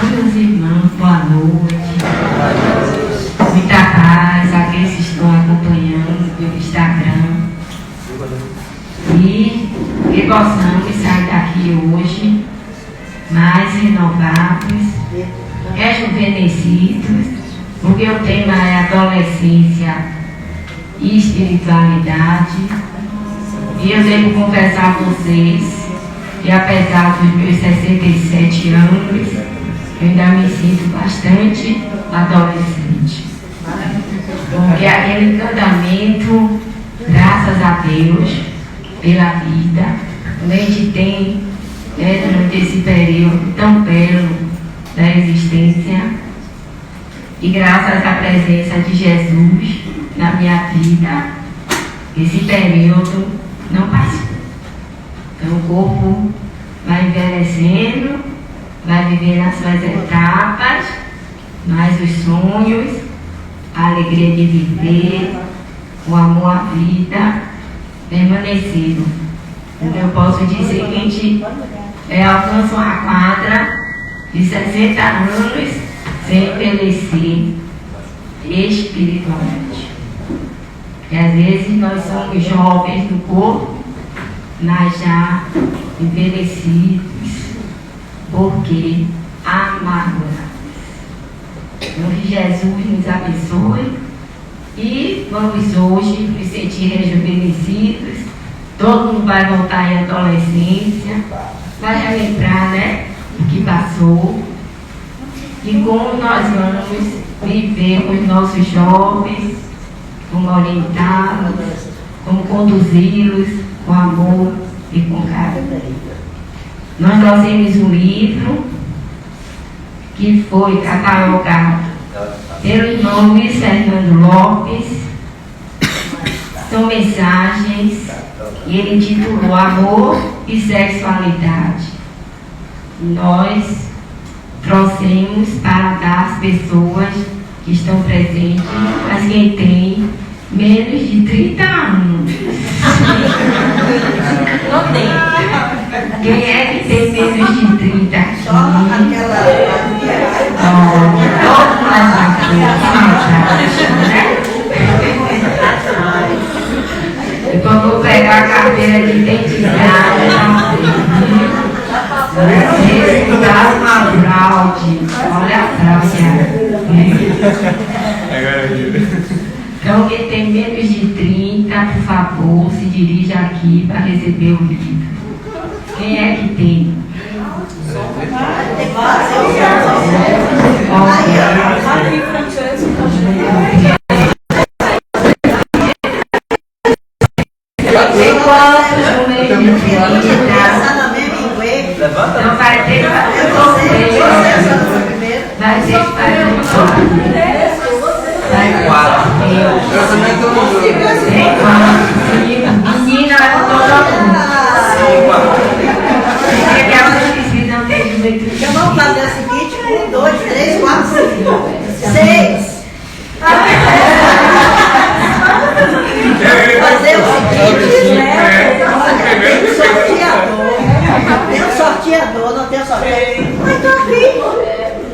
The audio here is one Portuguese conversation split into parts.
meus irmãos, boa noite. Muita paz àqueles que estão acompanhando pelo Instagram. E que possamos sair daqui hoje mais renovados, rejuvenescidos, porque o tema é adolescência e espiritualidade. E eu devo confessar a vocês que, apesar dos meus 67 anos, eu ainda me sinto bastante adolescente. Porque aquele encantamento, graças a Deus, pela vida, a gente tem, durante esse período tão belo da existência, e graças à presença de Jesus na minha vida, esse período não passou. Então o corpo vai envelhecendo, vai vivendo as suas etapas, mas os sonhos, a alegria de viver, o amor à vida, permanecido. Então eu posso dizer que a gente alcança uma quadra de 60 anos sem envelhecer espiritualmente. E às vezes nós somos jovens no corpo, mas já envelhecidos, porque amargurados. Então que Jesus nos abençoe e vamos hoje nos sentir rejuvenescidos. Todo mundo vai voltar em adolescência, vai relembrar, o que passou e como nós vamos viver com os nossos jovens, como orientá-los, como conduzi-los com amor e com carinho. Nós trouxemos um livro que foi catalogado pelo irmão Luiz Fernando Lopes. São mensagens e ele intitulou Amor e Sexualidade. Nós trouxemos para dar às pessoas que estão presentes, mas quem tem menos de 30 anos. Não tem. Quem é que tem menos de 30 aqui? Só aquela. Então eu vou pegar a carteira de identidade. Estudar uma fraude. Olha a fraude. Então, quem tem menos de 30, por favor, se dirija aqui para receber o livro. Quem é que tem? Então vai ter que fazer sorteio. Vai ter que fazer um sorteio. Vai quatro. Menina, todo mundo. Porque elas precisam ter juventude. Então vamos fazer o seguinte: 1, 2, 3, 4, 5, 6. Fazer o seguinte, tem um sorteador, não tem um sorteador. Mas estou aqui.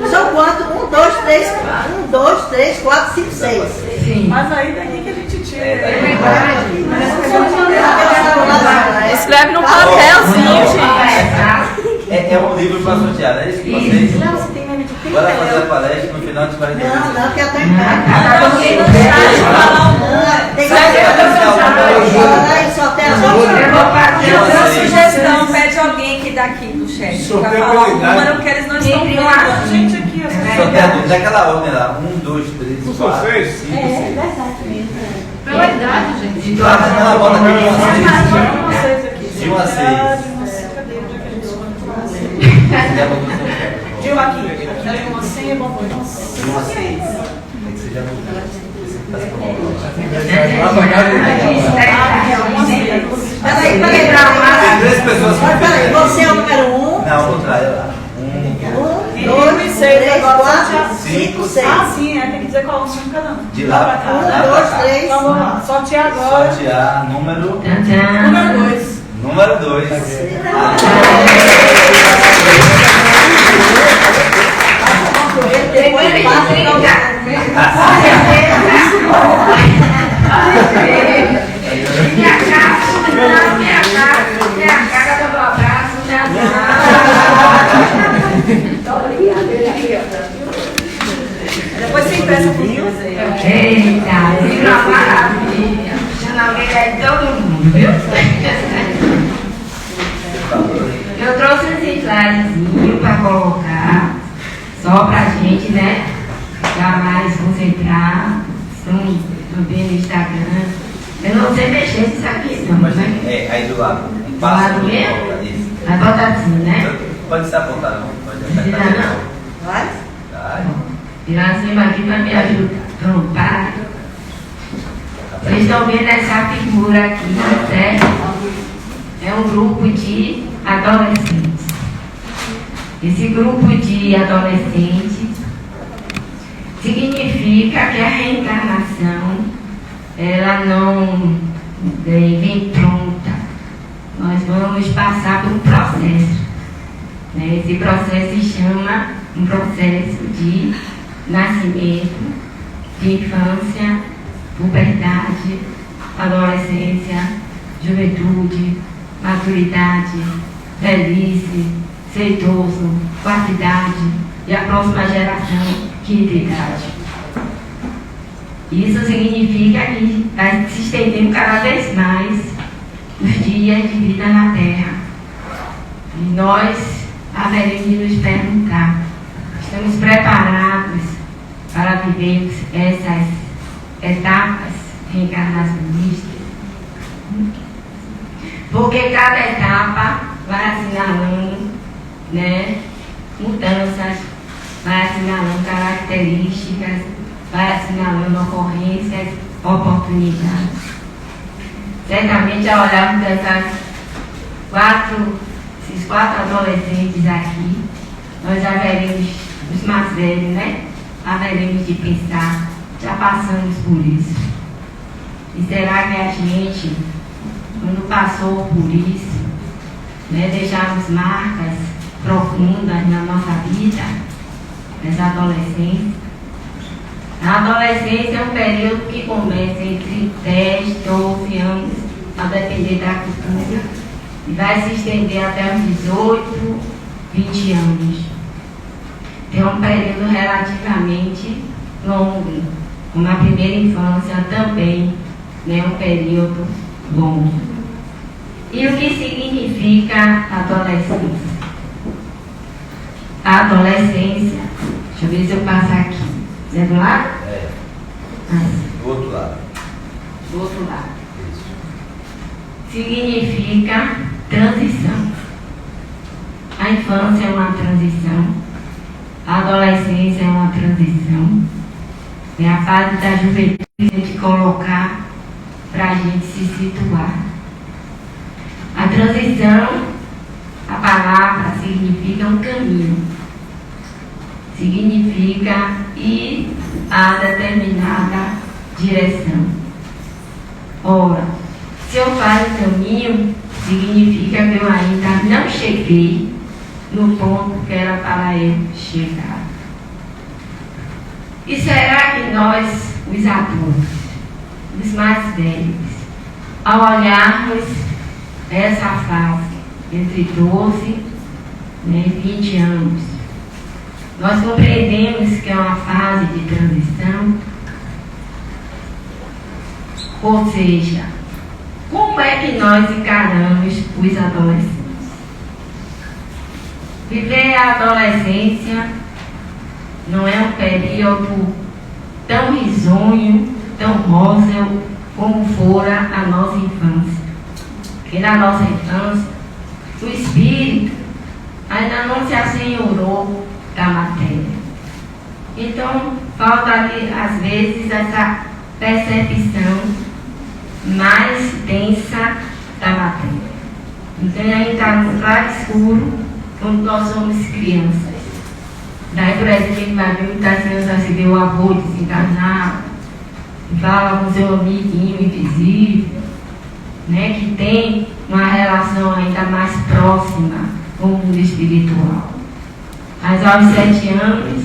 São quantos? 1, 2, 3, 4, 5, 6. Sim. Mas aí daqui que a gente tira. Escreve no papelzinho, gente. É um livro para sortear, é isso que vocês? Não, você tem menos de 30. Bora fazer a palestra no final de 40 minutos. Não, que eu estou em casa. Tem que fazer sugestão, pede alguém que daqui do chat para falar o número que eles não estão vendo a gente aqui. Sorteio daquela ordem lá. 1, 2, 3, 4, 5, 6. É verdade mesmo. Pela idade, gente. Ela bota aqui de 1 a 6. Viu aqui? Aqui uma senha, bom, de 1 a 6. De 1 a 6. Tem que ser já Tem 3 pessoas que Peraí, você é o número 1. Não, ao contrário, lá. 1, 2, 3, 4, 5, 6. Ah, sim, tem que dizer qual o número cada um. De lá pra cá. 1, 2, 3. Então vamos lá, sortear agora. Sortear número Número 2. Número 2. Minha cara do abraço, Depois você empresta por mim. Eita, vira uma maravilha. Puxando alguém aí de todo mundo, viu? Eu trouxe esse slidezinho para colocar, só pra gente, né? Jamais concentrar. Estão também no Instagram. Eu não sei mexer nisso aqui, não, Mas né? é, aí do lado. Do Passa lado por mesmo? volta, isso. Vai botar assim, né? Pode se apontar, não. Pode Precisa apertar. não. Vai? Vai. Virar cima aqui para me ajudar. Pronto, para. Vocês estão vendo essa figura aqui, certo? É um grupo de adolescentes. Esse grupo de adolescentes significa que a reencarnação ela não vem pronta. Nós vamos passar por um processo. Né? Esse processo se chama um processo de nascimento, de infância, puberdade, adolescência, juventude, maturidade, velhice, ser idoso, quarta idade e a próxima geração, quinta idade. Isso significa que vai se estendendo cada vez mais os dias de vida na Terra. E nós haveremos de nos perguntar: estamos preparados para vivermos essas etapas reencarnacionistas? Porque cada etapa vai assinalando, né, mudanças, vai assinalando características, vai assinalando ocorrências, oportunidades. Certamente, ao olharmos esses quatro adolescentes aqui, nós haveremos, os mais velhos, né? Haveremos de pensar, já passamos por isso. E será que a gente, quando passou por isso, né, deixamos marcas profundas na nossa vida, nessa adolescência? A adolescência é um período que começa entre 10 e 12 anos, a depender da cultura, e vai se estender até os 18, 20 anos. É um período relativamente longo, como a primeira infância também, né, um período longo. E o que significa adolescência? A adolescência, deixa eu ver se eu passo aqui. É do lado? É. Assim. Do outro lado. Do outro lado. Isso. Significa transição. A infância é uma transição. A adolescência é uma transição. É a fase da juventude que a gente colocar para a gente se situar. A transição, a palavra significa um caminho. Significa ir a determinada direção. Ora, se eu faço caminho, significa que eu ainda não cheguei no ponto que era para eu chegar. E será que nós, os adultos, os mais velhos, ao olharmos essa fase entre 12 e 20 anos, nós compreendemos que é uma fase de transição? Ou seja, como é que nós encaramos os adolescentes? Viver a adolescência não é um período tão risonho, tão rosa como fora a nossa infância. Porque na nossa infância, o espírito ainda não se assenhorou da matéria. Então, falta ali, às vezes, essa percepção mais densa da matéria. Então, ainda está no claro escuro quando nós somos crianças. Daí, por exemplo, vai ver muitas crianças se vê o avô desencarnado, fala com seu amiguinho invisível, né, que tem uma relação ainda mais próxima com o mundo espiritual. Mas aos 7 anos,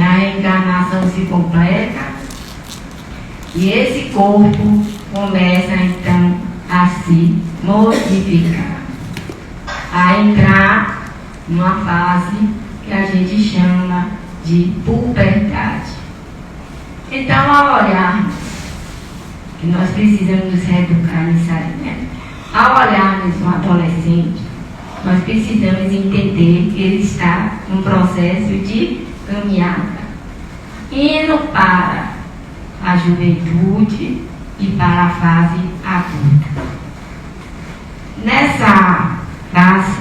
a reencarnação se completa e esse corpo começa então a se modificar, a entrar numa fase que a gente chama de puberdade. Então, ao olharmos que nós precisamos nos reeducar nisso aí, né? Ao olharmos um adolescente, nós precisamos entender que ele está num processo de caminhada, indo para a juventude e para a fase adulta. Nessa fase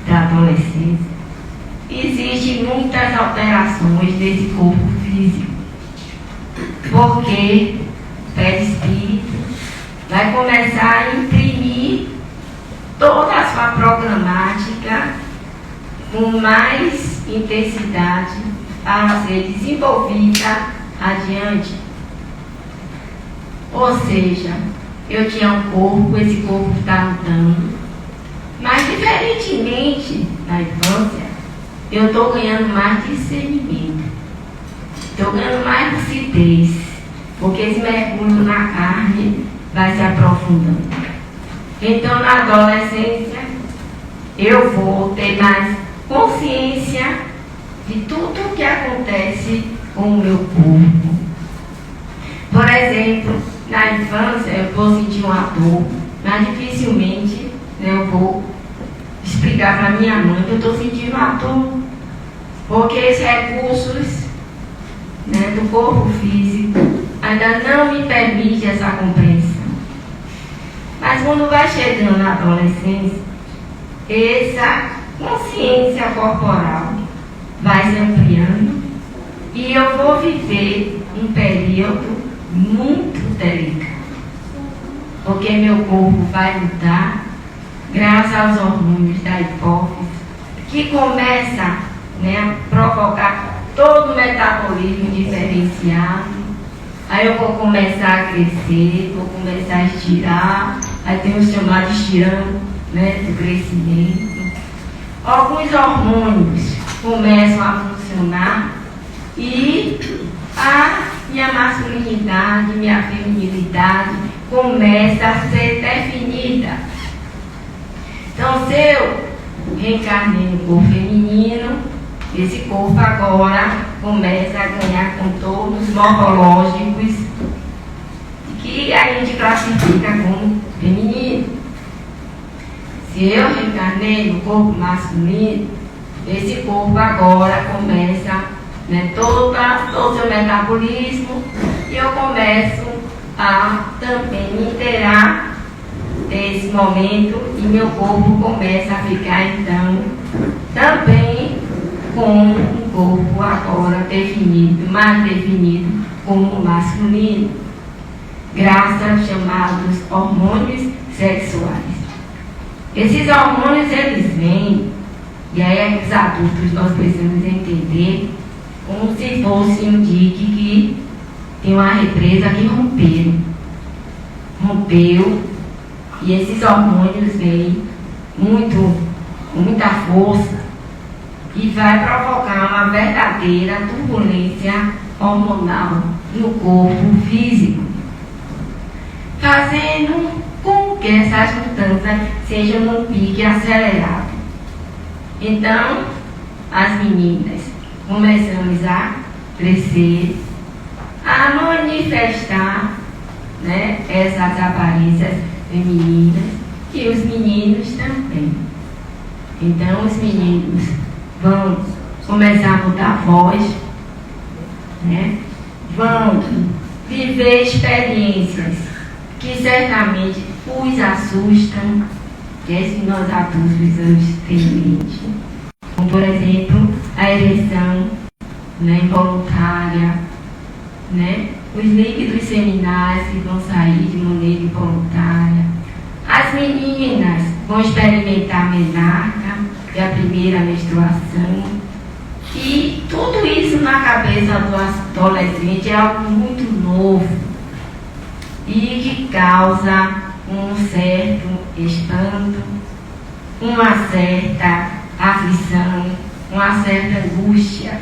da adolescência, existem muitas alterações nesse corpo físico, porque o perispírito vai começar a imprimir toda a sua programática com mais intensidade para ser desenvolvida adiante. Ou seja, eu tinha um corpo, esse corpo está mudando, mas diferentemente na infância, eu estou ganhando mais discernimento, estou ganhando mais lucidez, porque esse mergulho na carne vai se aprofundando. Então, na adolescência, eu vou ter mais consciência de tudo o que acontece com o meu corpo. Por exemplo, na infância, eu vou sentir uma dor, mas dificilmente, né, eu vou explicar para minha mãe que eu estou sentindo uma dor, porque esses recursos, né, do corpo físico ainda não me permite essa compreensão. Mas quando vai chegando na adolescência, essa consciência corporal vai se ampliando e eu vou viver um período muito delicado, porque meu corpo vai mudar graças aos hormônios da hipófise, que começa, né, a provocar todo o metabolismo diferenciado. Aí eu vou começar a crescer, vou começar a estirar, aí tem o chamado estirão, né, do crescimento. Alguns hormônios começam a funcionar e a minha masculinidade, minha feminilidade começa a ser definida. Então, se eu reencarnei no corpo feminino, esse corpo agora começa a ganhar contornos morfológicos que a gente classifica como feminino. Se eu reencarnei no corpo masculino, esse corpo agora começa, né, todo o seu metabolismo e eu começo a também me inteirar desse momento e meu corpo começa a ficar então também com um corpo agora definido, mais definido como masculino, graças aos chamados hormônios sexuais. Esses hormônios eles vêm, e aí é que os adultos nós precisamos entender, como se fosse um dique que tem uma represa que rompeu, e esses hormônios vêm com muita força e vai provocar uma verdadeira turbulência hormonal no corpo físico, fazendo com que essas mudanças sejam num pique acelerado. Então, as meninas começamos a crescer, a manifestar, né, essas aparências femininas e os meninos também. Então, os meninos vão começar a mudar a voz, né? Vão viver experiências que certamente os assustam, que é isso que nós adultos hoje temos em mente. Como, por exemplo, a ereção, né, involuntária, né? Os líquidos seminais que vão sair de maneira involuntária. As meninas vão experimentar a menarca, que é a primeira menstruação. E tudo isso na cabeça do adolescente é algo muito novo e que causa um certo espanto, uma certa aflição, uma certa angústia.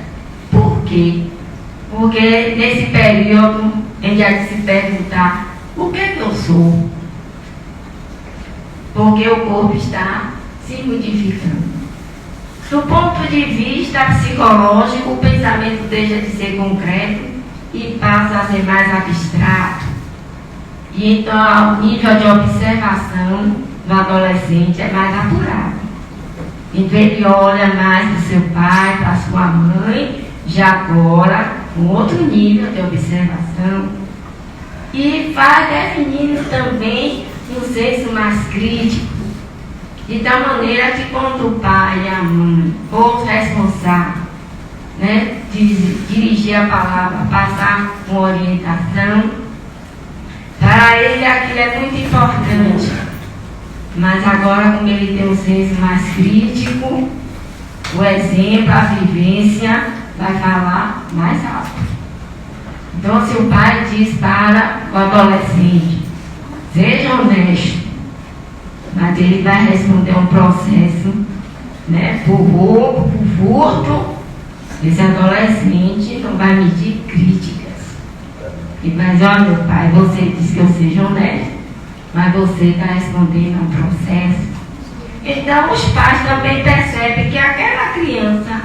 Por quê? Porque nesse período a gente vai se perguntar o que é que eu sou? Porque o corpo está se modificando. Do ponto de vista psicológico, o pensamento deixa de ser concreto e passa a ser mais abstrato. E então o nível de observação do adolescente é mais apurado. Então ele olha mais para o seu pai, para a sua mãe, já agora com outro nível de observação. E vai definindo também um senso mais crítico, de tal maneira que quando o pai e a mãe, ou os responsáveis, né, dirigir a palavra, passar uma orientação, para ele aquilo é muito importante. Mas agora, como ele tem um senso mais crítico, o exemplo, a vivência, vai falar mais alto. Então, se o pai diz para o adolescente, seja honesto, mas ele vai responder um processo, né, por roubo, por furto, esse adolescente não vai medir críticas. E vai dizer, olha meu pai, você disse que eu seja honesto, mas você está respondendo a um processo. Então os pais também percebem que aquela criança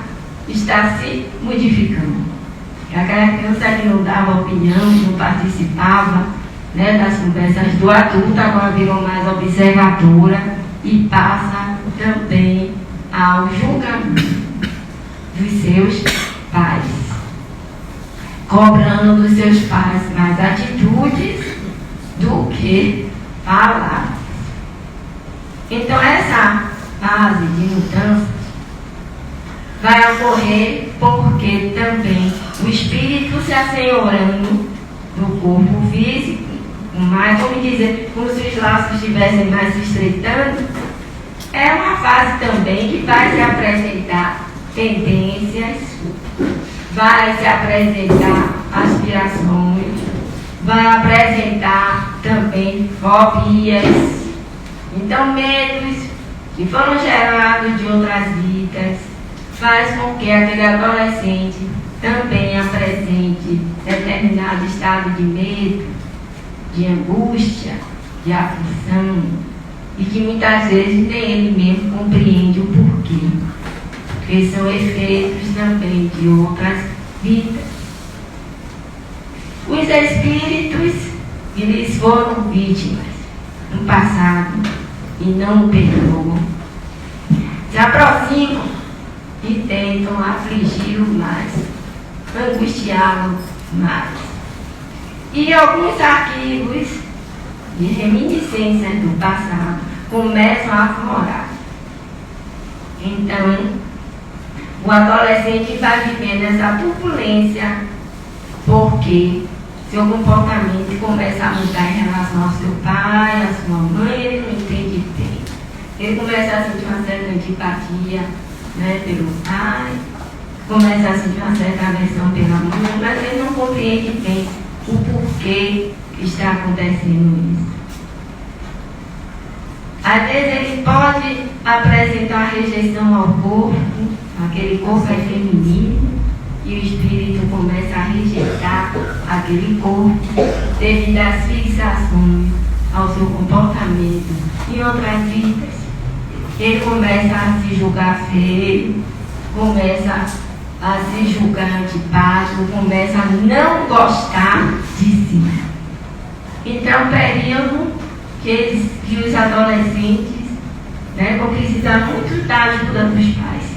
está se modificando. Aquela criança que não dava opinião, não participava, né, das conversas do adulto, agora virou mais observadora e passa também ao julgamento dos seus pais, cobrando dos seus pais mais atitudes do que palavras. Então essa fase de mudança vai ocorrer porque também o espírito se assenhorando do corpo físico, mais, vamos dizer, como se os laços estivessem mais se estreitando, é uma fase também que vai se apresentar tendências, vai se apresentar aspirações, vai apresentar também fobias. Então, medos que foram gerados de outras vidas faz com que aquele adolescente também apresente determinado estado de medo, de angústia, de aflição, e que muitas vezes nem ele mesmo compreende o porquê, porque são efeitos também de outras vidas. Os espíritos que lhes foram vítimas no passado e não o perdoam, se aproximam e tentam afligi-lo mais, angustiá-lo mais. E alguns arquivos de reminiscências do passado começam a aflorar. Então, o adolescente vai vivendo essa turbulência porque seu comportamento começa a mudar em relação ao seu pai, à sua mãe, ele não entende bem. Ele começa a sentir uma certa antipatia, né, pelo pai, começa a sentir uma certa aversão pela mãe, mas ele não compreende bem o porquê que está acontecendo isso. Às vezes ele pode apresentar rejeição ao corpo, aquele corpo é feminino, e o espírito começa a rejeitar aquele corpo devido às fixações ao seu comportamento em outras vidas. Ele começa a se julgar feio, começa a se julgar antipático, começa a não gostar de si. Então, período que os adolescentes, né, vão precisar muito da ajuda dos pais.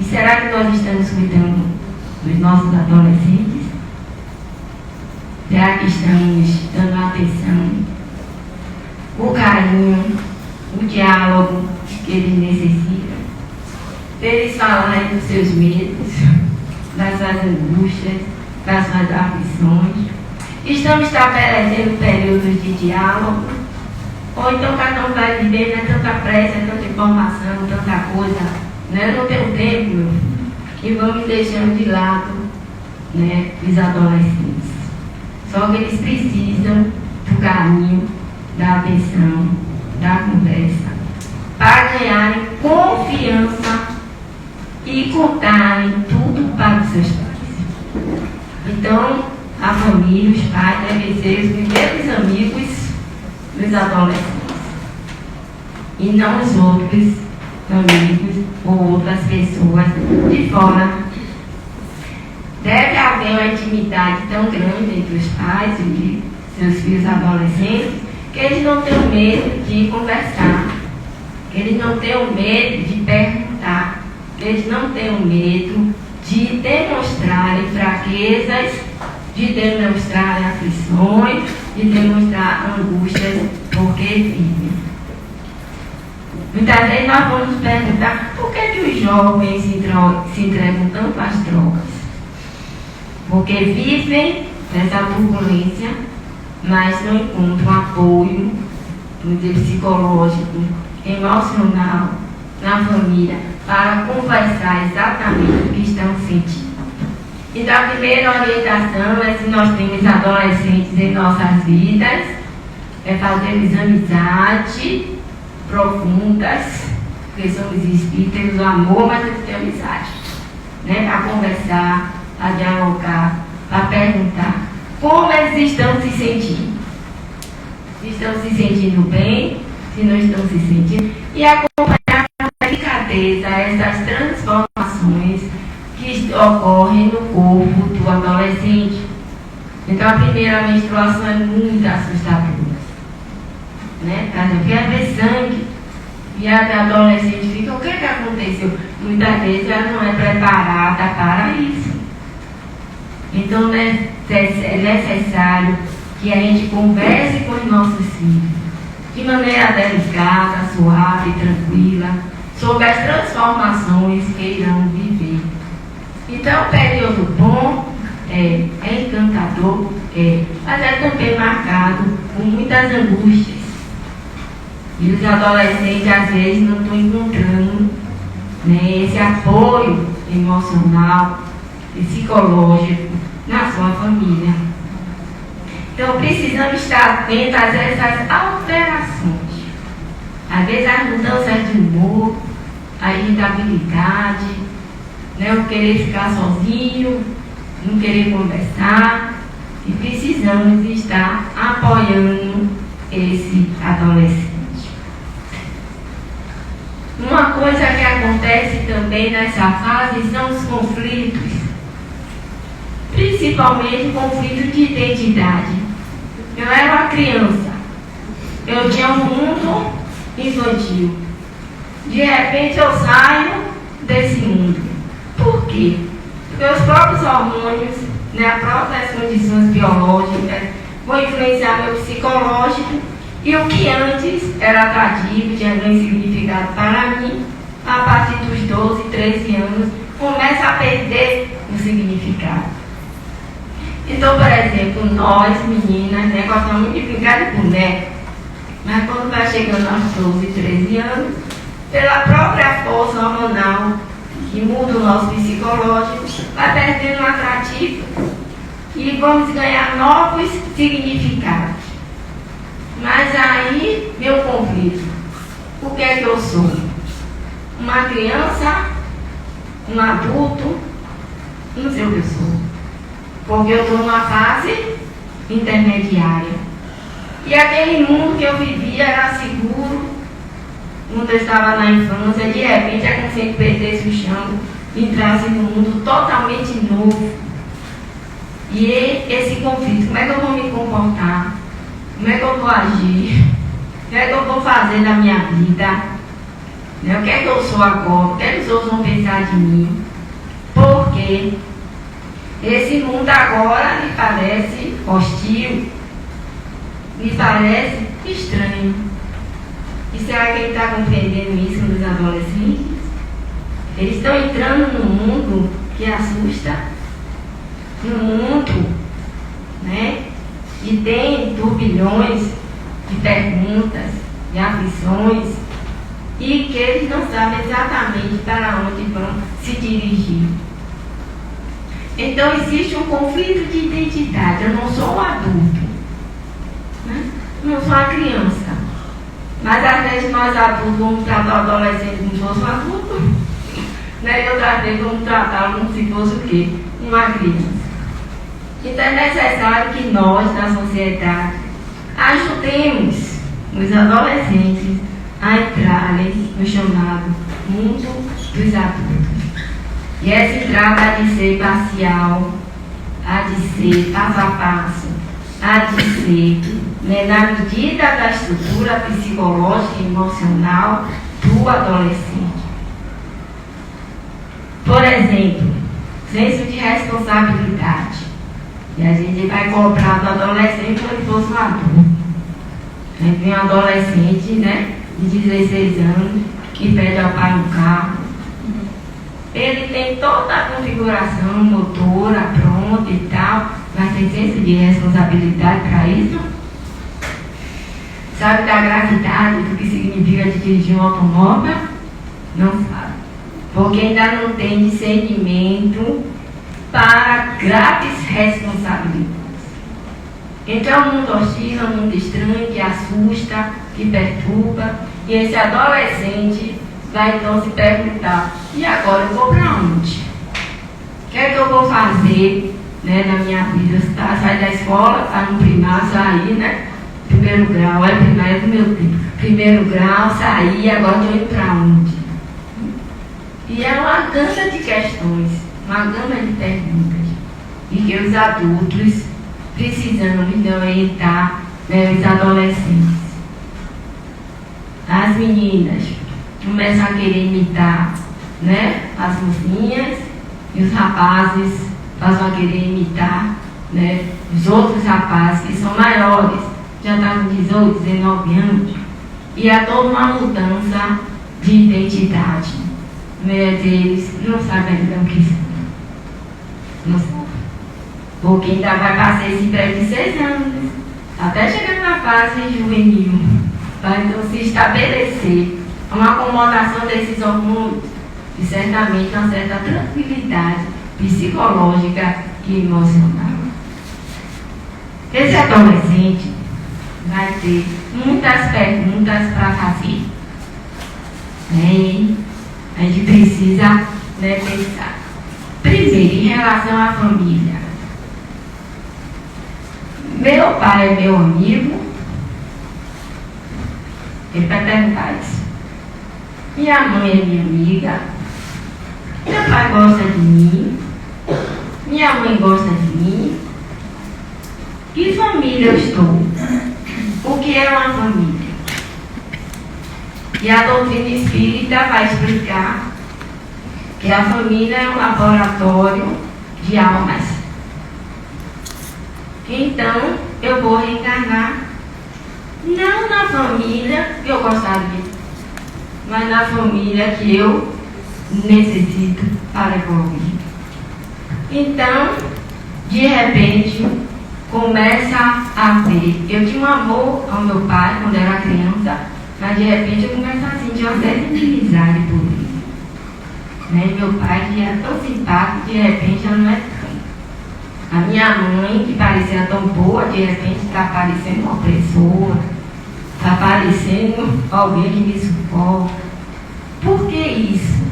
E será que nós estamos cuidando dos nossos adolescentes? Será que estamos dando atenção, o carinho, o diálogo que eles necessitam? Eles falarem dos seus medos, das suas angústias, das suas aflições. Estamos estabelecendo períodos de diálogo, ou então cada um vai viver, né, tanta pressa, tanta informação, tanta coisa, né, não tenho tempo, meu filho, e vamos deixando de lado, né, os adolescentes. Só que eles precisam do carinho, da atenção, da conversa, para ganharem confiança e contarem tudo para os seus pais. Então, a família, os pais devem ser os primeiros amigos dos adolescentes e não os outros amigos ou outras pessoas de fora. Deve haver uma intimidade tão grande entre os pais e seus filhos adolescentes que eles não tenham medo de conversar, que eles não tenham medo de perguntar, que eles não tenham medo de demonstrarem fraquezas, de demonstrarem aflições, de demonstrar angústias porque vivem. Muitas vezes nós vamos perguntar por que os jovens se entregam tanto às drogas. Porque vivem nessa turbulência, mas não encontram apoio psicológico, emocional, na família, para conversar exatamente o que estão sentindo. Então, a primeira orientação é, se nós temos adolescentes em nossas vidas, é fazermos amizade profundas, porque somos espíritos do amor, mas temos que ter amizade, né? Para conversar, para dialogar, para perguntar como eles estão se sentindo. Se estão se sentindo bem, se não estão se sentindo, e acompanhar com delicadeza essas transformações que ocorrem no corpo do adolescente. Então, a primeira menstruação é muito assustadora, né? Quer ver sangue, e a adolescente fica, o que aconteceu? Muitas vezes ela não é preparada para isso. Então, é necessário que a gente converse com os nossos filhos de maneira delicada, suave, tranquila, sobre as transformações que irão viver. Então, o período bom é encantador, mas é também marcado por muitas angústias. E os adolescentes, às vezes, não estão encontrando, né, esse apoio emocional e psicológico na sua família. Então, precisamos estar atentos a essas alterações. Às vezes, as mudanças de humor, a irritabilidade, né, o querer ficar sozinho, não querer conversar. E precisamos estar apoiando esse adolescente. Uma coisa que acontece também nessa fase são os conflitos, principalmente conflitos de identidade. Eu era uma criança, eu tinha um mundo infantil. De repente eu saio desse mundo. Por quê? Porque os próprios hormônios, né, as próprias condições biológicas vão influenciar meu psicológico, e o que antes era atrativo, tinha grande significado para mim, a partir dos 12, 13 anos, começa a perder o significado. Então, por exemplo, nós, meninas, né, gostamos muito de brincar de boneca, mas quando vai chegando aos 12, 13 anos, pela própria força hormonal que muda o nosso psicológico, vai perdendo o atrativo e vamos ganhar novos significados. Mas aí, meu conflito, o que é que eu sou? Uma criança? Um adulto? Não sei o que eu sou. Porque eu estou numa fase intermediária. E aquele mundo que eu vivia era seguro. Quando eu estava na infância, de repente é como se eu perdesse o chão e entrasse num mundo totalmente novo. E esse conflito, como é que eu vou me comportar? Como é que eu vou agir? O que é que eu vou fazer na minha vida? O que é que eu sou agora? O que é que os outros vão pensar de mim? Porque esse mundo agora me parece hostil, me parece estranho. E será que ele está compreendendo isso nos adolescentes? Eles estão entrando num mundo que assusta, num mundo, né, que tem turbilhões de perguntas, de aflições, e que eles não sabem exatamente para onde vão se dirigir. Então existe um conflito de identidade. Eu não sou um adulto, né? Não sou uma criança. Mas às vezes nós adultos vamos tratar o adolescente como se fosse um adulto, né? E outras vezes vamos tratá-lo como se fosse o quê? Uma criança. Então é necessário que nós, na sociedade, ajudemos os adolescentes a entrarem no chamado mundo dos adultos. E essa entrada há de ser parcial, há de ser passo a passo, há de ser na medida da estrutura psicológica e emocional do adolescente. Por exemplo, senso de responsabilidade. E a gente vai cobrar do adolescente como se fosse um adulto. A gente tem um adolescente, né, de 16 anos, que pede ao pai um carro. Ele tem toda a configuração motora pronta e tal, mas tem senso de responsabilidade para isso? Sabe da gravidade do que significa de dirigir um automóvel? Não sabe. Porque ainda não tem discernimento para graves responsabilidades. Então é um mundo hostil, é um mundo estranho, que assusta, que perturba, e esse adolescente vai então se perguntar, e agora eu vou para onde? O que é que eu vou fazer, né, na minha vida? Sai da escola, está no primário, sair, né? Primeiro grau, é primário do meu tempo. Primeiro grau, sair, agora estou indo para onde? E é uma gama de questões, uma gama de perguntas, e que os adultos precisamos de orientar, né, os adolescentes. As meninas começam a querer imitar, né, as mocinhas, e os rapazes passam a querer imitar, né, os outros rapazes que são maiores, já estão com 18, 19 anos, e há toda uma mudança de identidade. Eles não sabem ainda o que são. Não sabem. Porque ainda vai passar esse pré-16 anos, até chegar na fase juvenil, vai então se estabelecer uma acomodação desses hormônios e certamente uma certa tranquilidade psicológica e emocional. Esse adolescente vai ter muitas perguntas para fazer. A gente precisa, né, pensar. Primeiro, em relação à família. Meu pai é meu amigo. Ele vai perguntar isso. Minha mãe é minha amiga. Meu pai gosta de mim. Minha mãe gosta de mim. Que família eu estou? O que é uma família? E a doutrina espírita vai explicar que a família é um laboratório de almas. Então, eu vou reencarnar não na família que eu gostaria, mas na família que eu necessito para evoluir. Então, de repente, começa a ver. Eu tinha um amor ao meu pai quando era criança, mas de repente eu começo a sentir uma certa inimizade por ele. Né? Meu pai, que era tão simpático, de repente já não é tão. A minha mãe, que parecia tão boa, de repente está parecendo uma opressora, está parecendo alguém que me sufoca. Por que isso?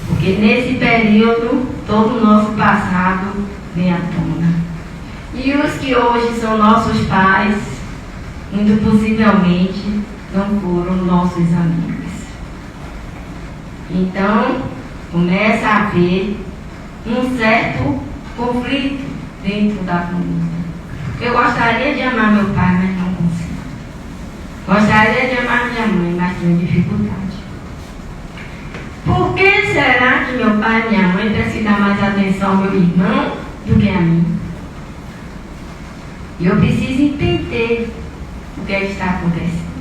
Porque nesse período todo o nosso passado vem à tona. E os que hoje são nossos pais, muito possivelmente não foram nossos amigos. Então, começa a haver um certo conflito dentro da família. Eu gostaria de amar meu pai, mas não consigo. Gostaria de amar minha mãe, mas tenho dificuldade. Por que será que meu pai e minha mãe precisam dar mais atenção ao meu irmão do que a mim? E eu preciso entender o que está acontecendo.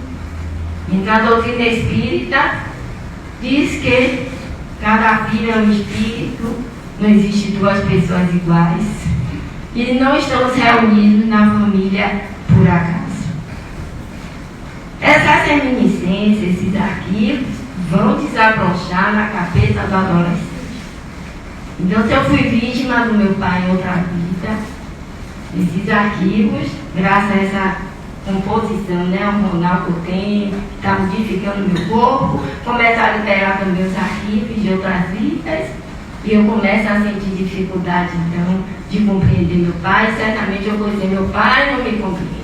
Então a doutrina espírita diz que cada filho é um espírito, não existe duas pessoas iguais. E não estamos reunidos na família por acaso. Essas reminiscências, esses arquivos, vão desabrochar na cabeça do adolescente. Então, se eu fui vítima do meu pai em outra vida, esses arquivos, graças a essa composição, né, hormonal que eu tenho, que está modificando o meu corpo, começar a liberar também os arquivos de outras vidas, e eu começo a sentir dificuldade, então, de compreender meu pai, certamente eu vou dizer, meu pai não me compreende.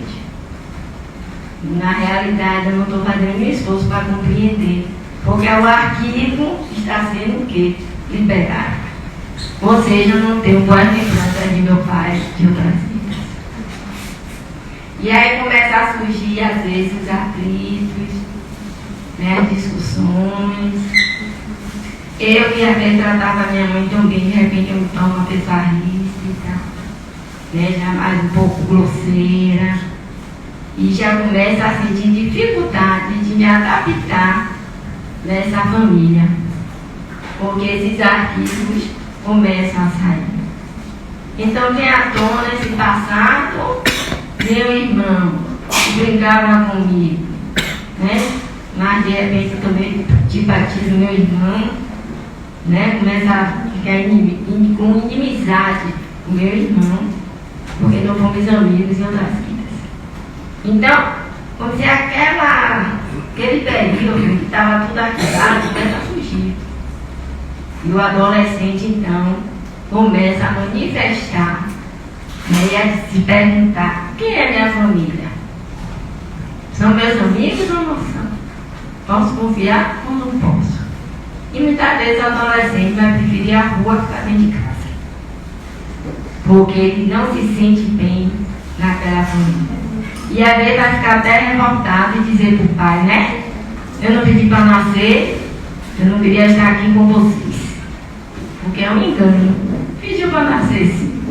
Na realidade, eu não estou fazendo meu esforço para compreender, porque o arquivo está sendo o quê? Liberado. Ou seja, eu não tenho boa lembrança de meu pai de outras vidas. E aí começa a surgir, às vezes, os atritos, né, as discussões. Eu que às vezes tratava minha mãe tão bem, de repente eu me torno uma pessoa ríspida, né, já mais um pouco grosseira. E já começo a sentir dificuldade de me adaptar nessa família. Porque esses arquivos começam a sair. Então vem à tona esse passado, meu irmão, que brincava comigo, né? Mas de repente eu também te batizo meu irmão, né? Começa a ficar com inimizade com meu irmão, porque não fomos amigos em outras vidas. Então, como se aquele período que estava tudo arquivado começa a fugir. E o adolescente, então, começa a manifestar, né, e a se perguntar, quem é minha família? São meus amigos ou não são? Posso confiar ou não posso? E muitas vezes o adolescente vai preferir a rua ficar dentro de casa. Porque ele não se sente bem naquela família. E às vezes vai ficar até revoltado e dizer para o pai, né? Eu não pedi para nascer, eu não queria estar aqui com vocês. Porque é um engano. Pediu para nascer sim.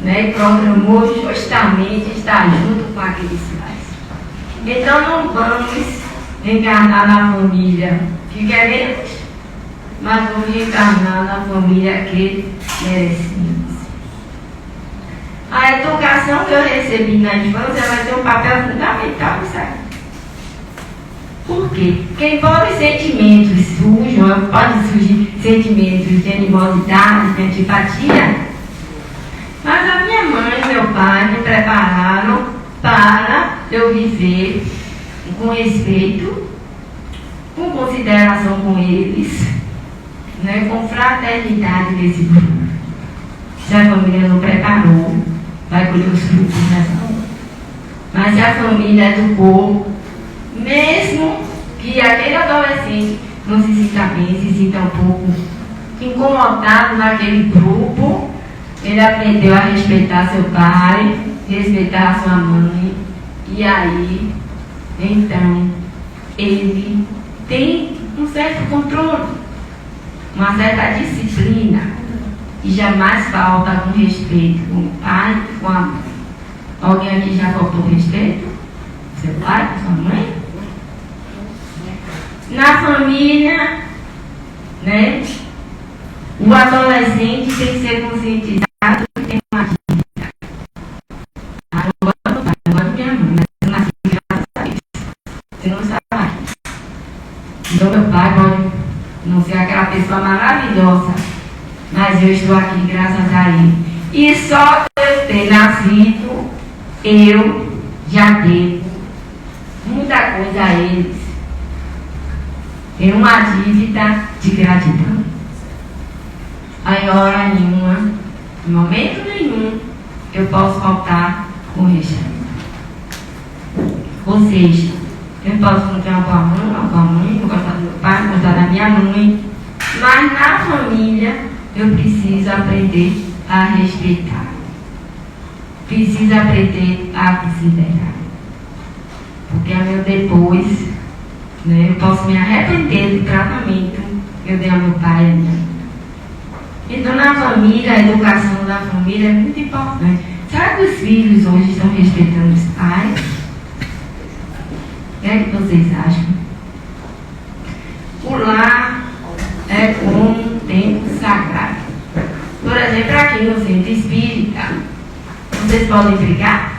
Né? E programou justamente estar junto com aqueles pais. Então não vamos encarnar na família que queremos, mas vamos encarnar na família que merecemos. A educação que eu recebi na infância vai ter um papel fundamental nisso aí. Por quê? Porque embora os sentimentos surjam, podem surgir sentimentos de animosidade, de antipatia, mas a minha mãe e meu pai me prepararam para eu viver com respeito, com consideração com eles, né, com fraternidade desse grupo. Se a família não preparou, vai colher os frutos dessa hora. Mas se a família educou, mesmo que aquele adolescente não se sinta bem, se sinta um pouco incomodado naquele grupo, ele aprendeu a respeitar seu pai, respeitar a sua mãe, e aí, então, ele tem um certo controle, uma certa disciplina, e jamais falta com respeito com o pai e com a mãe. Alguém aqui já faltou respeito? Seu pai, com sua mãe? Na família, né, o adolescente tem que ser conscientizado que tem uma dívida. Agora minha mãe, mas eu nasci graças a Deus. Você não sabe. Então meu pai pode não ser aquela pessoa maravilhosa, mas eu estou aqui graças a ele. E só eu ter nascido, eu já devo muita coisa a eles. Tem uma dívida de gratidão. Aí, hora nenhuma, em momento nenhum, eu posso faltar com respeito. Ou seja, eu posso não ter uma boa mãe, não gostar do meu pai, não gostar da minha mãe, mas na família eu preciso aprender a respeitar. Preciso aprender a considerar. Porque a meu depois, né, eu posso me arrepender do tratamento que eu dei ao meu pai e à minha mãe. Então, na família, a educação da família é muito importante. Será que os filhos hoje estão respeitando os pais? O que é que vocês acham? O lar é como um tempo sagrado. Por exemplo, aqui no centro espírita, vocês podem brigar?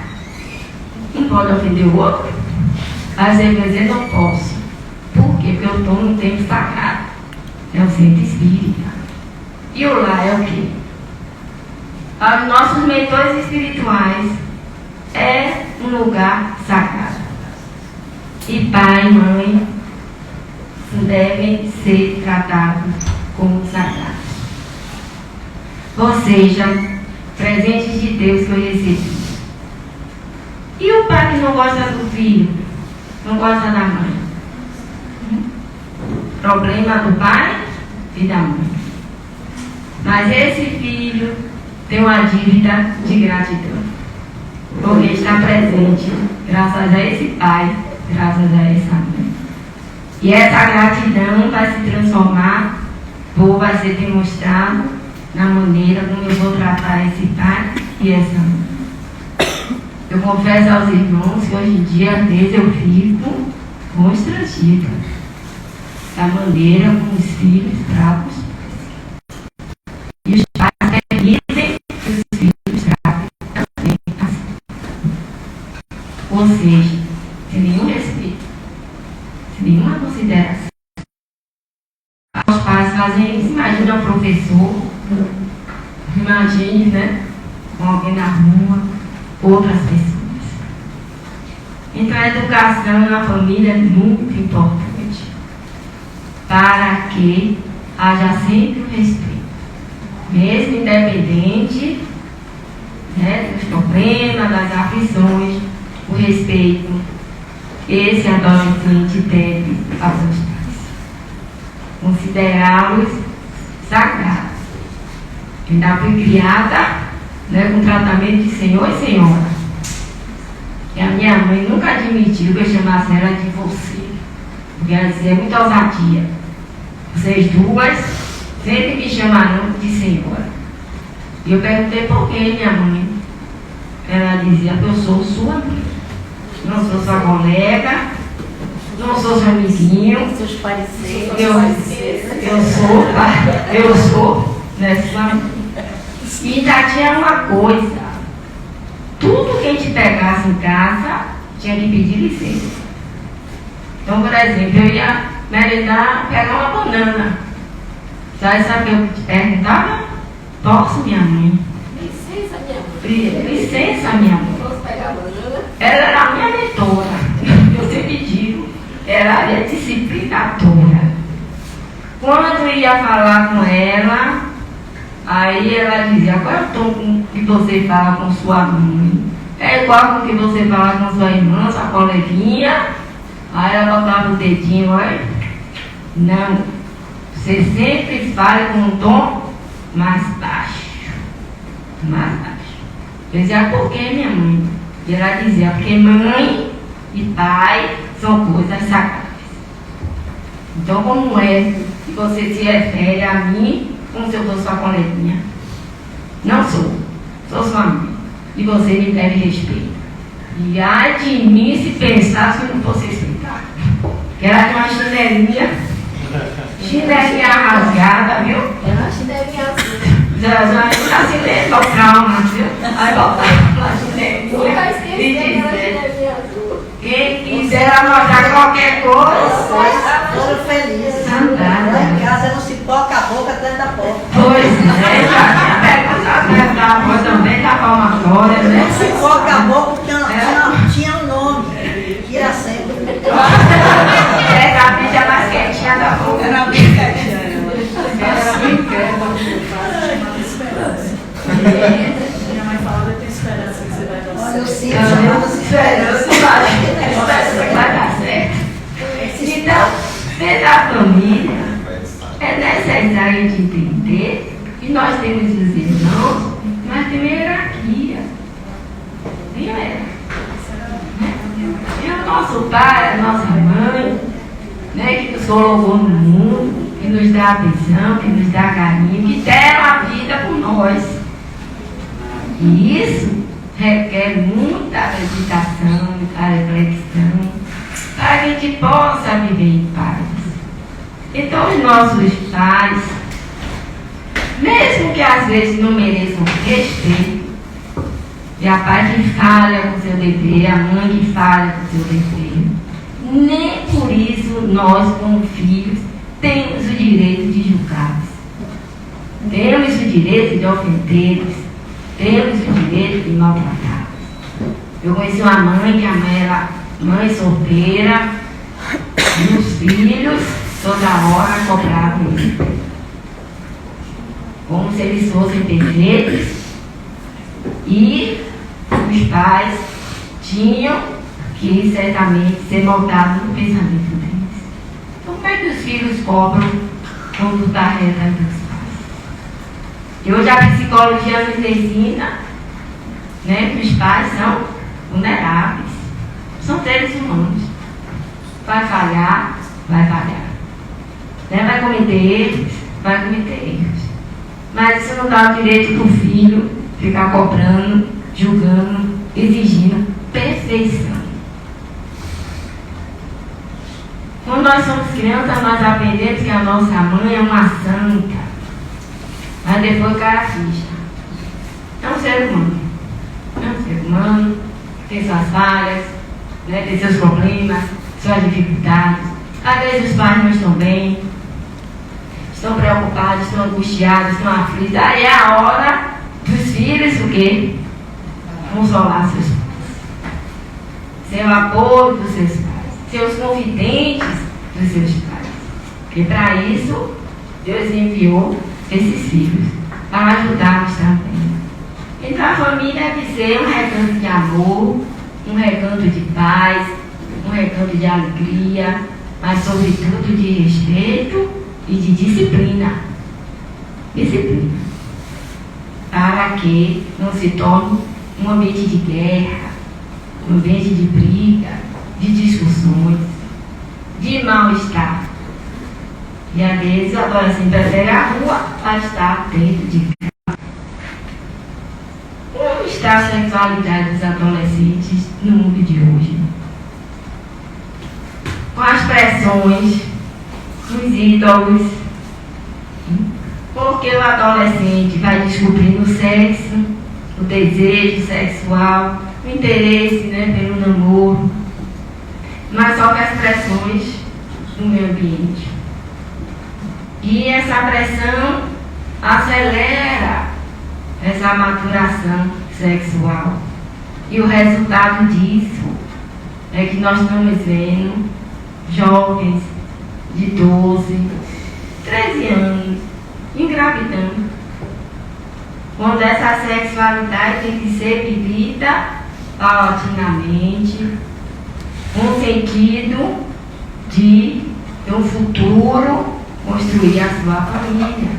Um pode ofender o outro? Às vezes eu não posso. Por quê? Porque eu estou num tempo sagrado. É o centro espírita. E o lar é o quê? Os nossos mentores espirituais é um lugar sagrado. E pai e mãe devem ser tratados como sagrados. sejam presentes de Deus que eu recebi. E o pai que não gosta do filho, não gosta da mãe? Problema do pai e da mãe. Mas esse filho tem uma dívida de gratidão, porque está presente graças a esse pai, graças a essa mãe. E essa gratidão vai se transformar, ou vai ser demonstrado na maneira como eu vou tratar esse pai e essa mãe. Eu confesso aos irmãos que hoje em dia, às vezes, eu fico constrangida da maneira como os filhos tratam os pais. E os pais permitem que os filhos tratem também assim. Ou seja, sem nenhum respeito, sem nenhuma consideração. Os pais fazem isso, imagina o professor, imagine, né, com alguém na rua, outras pessoas. Então a educação na família é muito importante para que haja sempre o respeito, mesmo independente, né, dos problemas, das aflições, o respeito esse adolescente deve aos seus pais, considerá-los sagrados. Ainda fui criada, né, com tratamento de senhor e senhora. E a minha mãe nunca admitiu que eu chamasse ela de você, porque ela dizia muita ousadia. Vocês duas sempre me chamaram de senhora. E eu perguntei por que, minha mãe. Ela dizia que eu sou sua mãe, não sou sua colega, não sou seu amiguinho. Seus pareceres. Eu sou, né, sua mãe. E ainda tinha uma coisa: tudo que a gente pegasse em casa tinha que pedir licença. Então, por exemplo, eu ia merendar, pegar uma banana. Sabe o que eu perguntava? Posso, minha mãe? Licença, minha mãe. Licença, minha mãe. Posso pegar a banana? Ela era a minha mentora. Eu sempre digo, ela é disciplinadora. Quando eu ia falar com ela, aí ela dizia: qual é o tom que você fala com sua mãe? É igual com o que você fala com sua irmã, sua coleguinha. Aí ela botava o dedinho, olha. Não, você sempre fala com um tom mais baixo. Mais baixo. Eu dizia: por que, minha mãe? E ela dizia: porque mãe e pai são coisas sagradas. Então, como é que você se refere a mim como se eu fosse sua coleguinha? Não sou. Sou sua mãe. E você me deve respeito. E ai de mim se pensasse que eu não fosse respeitar. Que ela tinha uma chinelinha rasgada, viu? Ela te deve azul. Já se lembra o trauma, viu? Aí voltava a chinelinha. Nunca esqueci E que ela te dizer: deve azul. quem quiser anotar qualquer coisa, Foram felizes. Sandália. Lá em casa era um cipó com a boca dentro da porta. pois é, já tinha perguntado da avó também, da palmatória, Um né? cipó com a boca tinha um nome, que era sempre. É a bicha mais quietinha da boca. Era bem quietinha. Era bem quieta. Minha mãe falava: eu tenho esperança que você vai dar Olha, o certo. cinto chamava-se Esperança vai dar certo. Então, dentro da família, é necessário a gente entender que nós temos os irmãos, mas tem uma hierarquia. Tem uma hierarquia. E o nosso pai, a nossa mãe, né, que nos colocou no mundo, que nos dá atenção, que nos dá carinho, que deram a vida por nós. E isso requer muita meditação, muita reflexão, para que a gente possa viver em paz. Então, os nossos pais, mesmo que às vezes não mereçam respeito, e a pai que falha com seu dever, a mãe que falha com seu dever, nem por isso nós, como filhos, temos o direito de julgá-los. Temos o direito de ofendê-los. Temos o direito de maltratá-los. Eu conheci uma mãe que a mãe era mãe solteira, e os filhos toda hora cobravam ele. como se eles fossem perfeitos, e os pais tinham que certamente ser moldados no pensamento deles. Então, como é que os filhos cobram conduta reta dos pais? E hoje a psicologia nos ensina, né, que os pais são vulneráveis, são seres humanos. Vai falhar, vai falhar. Né? Vai cometer erros, vai cometer erros. Mas isso não dá o direito para o filho ficar cobrando, julgando, exigindo perfeição. Quando nós somos crianças, nós aprendemos que a nossa mãe é uma santa, mas depois cai a ficha. É um ser humano. É um ser humano, tem suas falhas, né, tem seus problemas, suas dificuldades. Às vezes os pais não estão bem, estão preocupados, estão angustiados, estão aflitos. Aí é a hora dos filhos, o quê? Consolar seus pais. Ser o apoio dos seus pais, ser os confidentes dos seus pais. Porque para isso, Deus enviou esses filhos, para ajudá-los também. Então a família deve ser um recanto de amor, um recanto de paz, um recanto de alegria, mas sobretudo de respeito e de disciplina. Disciplina. Para que não se torne um ambiente de guerra, um ambiente de briga, de discussões, de mal-estar. E às vezes o adolescente prefere a rua para estar dentro de casa. Como está a sexualidade dos adolescentes no mundo de hoje? Com as pressões, os ídolos, porque o adolescente vai descobrindo o sexo, o desejo sexual, o interesse, né, pelo namoro, mas só com as pressões do meio ambiente. E essa pressão acelera essa maturação sexual. E o resultado disso é que nós estamos vendo jovens de 12, 13 anos engravidando, quando essa sexualidade tem que ser vivida paulatinamente, com o sentido de um futuro construir a sua família.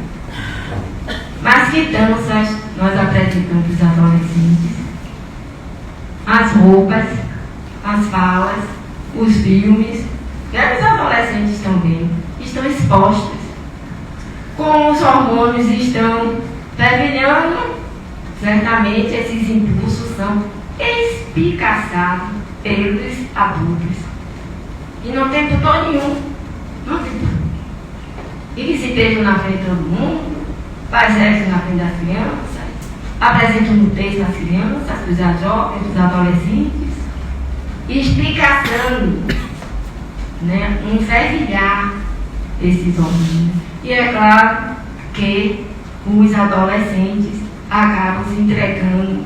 Mas que danças nós apresentamos aos adolescentes? As roupas, as falas, os filmes, que os adolescentes também estão expostos. Como os hormônios estão fervilhando, certamente esses impulsos são espicaçados pelos adultos. E não tem tutor nenhum. Não tem tutor. E que se beijam na frente de todo mundo, faz sexo na frente das crianças, apresentam nudez às crianças, dos jovens, dos adolescentes, espicaçando, né, um fervilhar desses hormônios. E é claro que os adolescentes acabam se entregando,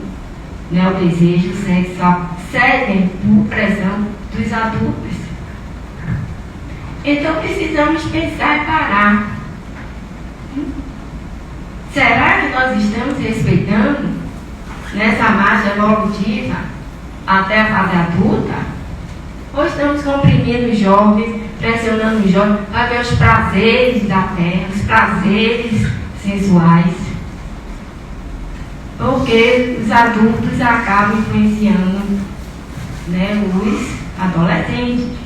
né, ao desejo sexual, cedem por pressão dos adultos. Então precisamos pensar e parar. Será que nós estamos respeitando nessa marcha evolutiva até a fase adulta? Ou estamos comprimindo os jovens, pressionando os jovens para ver os prazeres da terra, os prazeres sensuais? Porque os adultos acabam influenciando, né, os adolescentes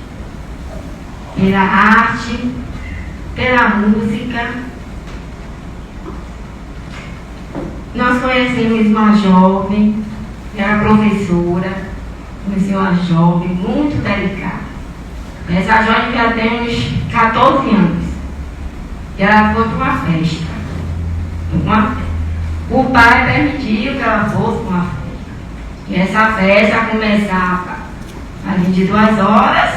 pela arte, pela música. Nós conhecemos uma jovem, que era professora, conheci uma jovem muito delicada. Essa jovem já tem uns 14 anos. E ela foi para uma festa. O pai permitiu que ela fosse para uma festa. E essa festa começava às 22 horas,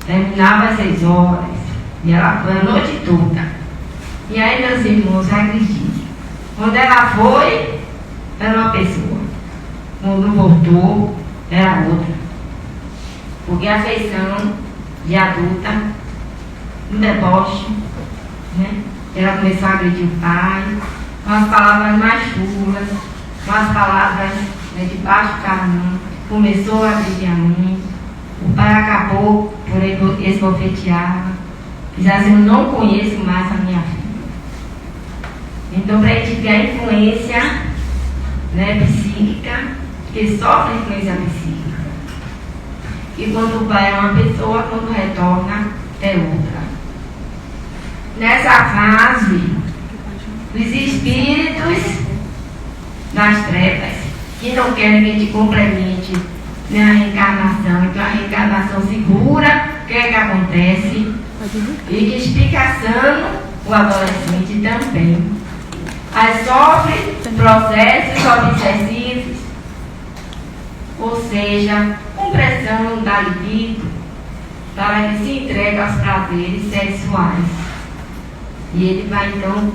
terminava às 6 horas. E ela foi a noite toda. E aí, meus irmãos, acreditem. Quando ela foi, era uma pessoa. Quando voltou, era outra. Porque a afeição de adulta, um deboche, né? Ela começou a agredir o pai, com as palavras mais chulas, com as palavras de baixo caminho, começou a pedir a mim, o pai acabou por esbofeteá-la, diz assim, eu não conheço mais a minha filha. Então, para a gente ver a influência psíquica, que sofre influência psíquica. E quando o pai é uma pessoa, quando retorna, é outra. Nessa fase, os espíritos das trevas, que não querem que a gente complemente a reencarnação, então a reencarnação segura, o que é que acontece? E que explicação o adolescente também. Aí sofre processos obsessivos, ou seja, compressão da libido, para que se entregue aos prazeres sexuais. E ele vai então,